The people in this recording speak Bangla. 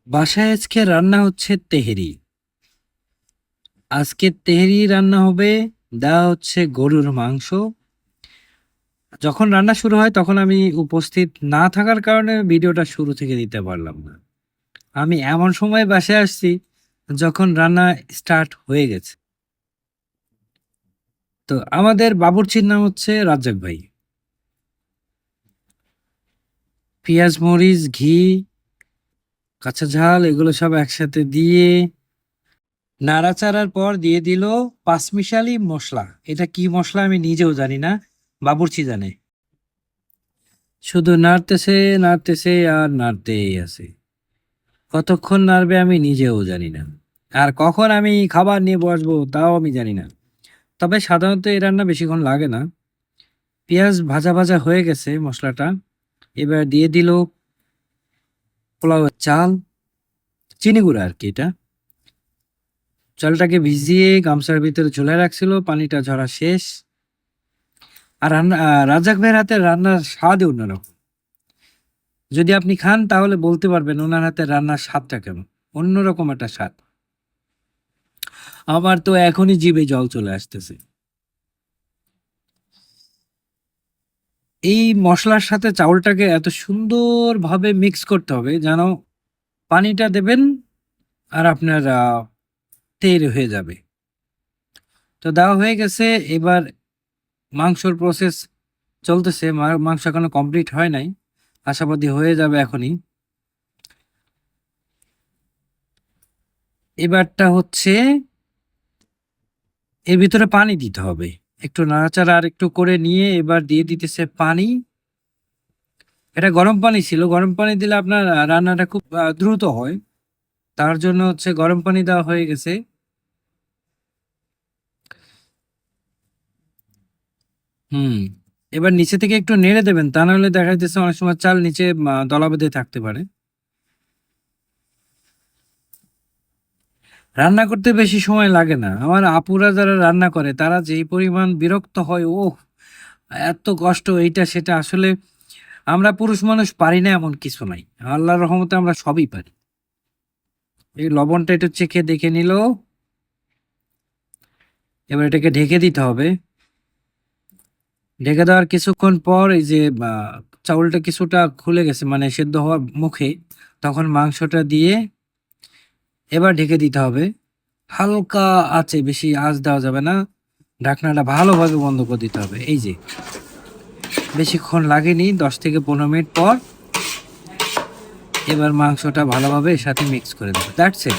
বাসায় আজকে রান্না হচ্ছে তেহেরি। আজকে তেহেরি রান্না হবে। দেওয়া হচ্ছে গরুর মাংস। যখন রান্না শুরু হয় তখন আমি উপস্থিত না থাকার কারণে ভিডিওটা শুরু থেকে দিতে পারলাম না। আমি এমন সময় বাসায় আসছি যখন রান্না স্টার্ট হয়ে গেছে। তো আমাদের বাবুর্চির নাম হচ্ছে রাজ্জাক ভাই। পেঁয়াজ, মরিচ, ঘি, কাঁচা ঝাল এগুলো সব একসাথে দিয়ে নাড়াচাড়ার পর দিয়ে দিল পাঁচমিশালি মশলা। এটা কি মশলা আমি নিজেও জানি না, বাবুর্চি জানে। শুধু নাড়তেছে নাড়তেছে আর নাড়তেই আছে। কতক্ষণ নাড়বে আমি নিজেও জানি না। আর কখন আমি খাবার নিয়ে বসবো তাও আমি জানি না। তবে সাধারণত এই রান্না বেশিক্ষণ লাগে না। পেঁয়াজ ভাজা ভাজা হয়ে গেছে মশলাটা। এবার দিয়ে দিল পোলাওয়ের চাল, চিনি গুঁড়া আর কি এটা। চালটাকে ভিজিয়ে গামছার ভিতরে ঝুলায় রাখছিল, পানিটা ঝরা শেষ। আর রান্না রাজ্জাক ভাইয়ের হাতের রান্নার স্বাদই অন্যরকম। যদি আপনি খান তাহলে বলতে পারবেন ওনার হাতের রান্নার স্বাদটা কেমন। অন্যরকম একটা স্বাদ। আমার তো এখনই জিভে জল চলে আসতেছে। এই মসলার সাথে চাউলটাকে এত সুন্দরভাবে মিক্স করতে হবে যেন পানিটা দেবেন আর আপনার তৈরি হয়ে যাবে। তো দেওয়া হয়ে গেছে। এবার মাংসর প্রসেস চলতেছে। মাংস এখনো কমপ্লিট হয় নাই, আশাবাদী হয়ে যাবে এখনই। এবারটা হচ্ছে এর ভিতরে পানি দিতে হবে। একটু নাড়াচাড়া আর একটু করে নিয়ে এবার দিয়ে দিতেছে পানি। এটা গরম পানি ছিল। গরম পানি দিলে আপনার রান্নাটা খুব দ্রুত হয়। তার জন্য হচ্ছে গরম পানি দেওয়া হয়ে গেছে। হুম। এবার নিচে থেকে একটু নেড়ে দেবেন, তা নাহলে দেখা যাচ্ছে অনেক সময় চাল নিচে দলা বেঁধে থাকতে পারে। রান্না করতে বেশি সময় লাগে না। আমার আপুরা যারা রান্না করে তারা যেই পরিমাণ বিরক্ত হয়, ও এত কষ্ট এইটা সেটা। আসলে আমরা পুরুষ মানুষ পারি না এমন কিছু নাই। আল্লাহর রহমতে আমরা সবই পারি। এই লবণটা একটু চেখে দেখে নিল। এবার এটাকে ঢেকে দিতে হবে। ঢেকে দেওয়ার কিছুক্ষণ পর এই যে চাউলটা কিছুটা খুলে গেছে, মানে সেদ্ধ হওয়ার মুখে, তখন মাংসটা দিয়ে এবার ঢেকে দিতে হবে। হালকা আছে, বেশি আঁচ দেওয়া যাবে না। ঢাকনাটা ভালোভাবে বন্ধ করে দিতে হবে। এই যে বেশিক্ষণ লাগেনি, 10 থেকে 15 মিনিট পর এবার মাংসটা ভালোভাবে এর সাথে মিক্স করে দেবো। That's it.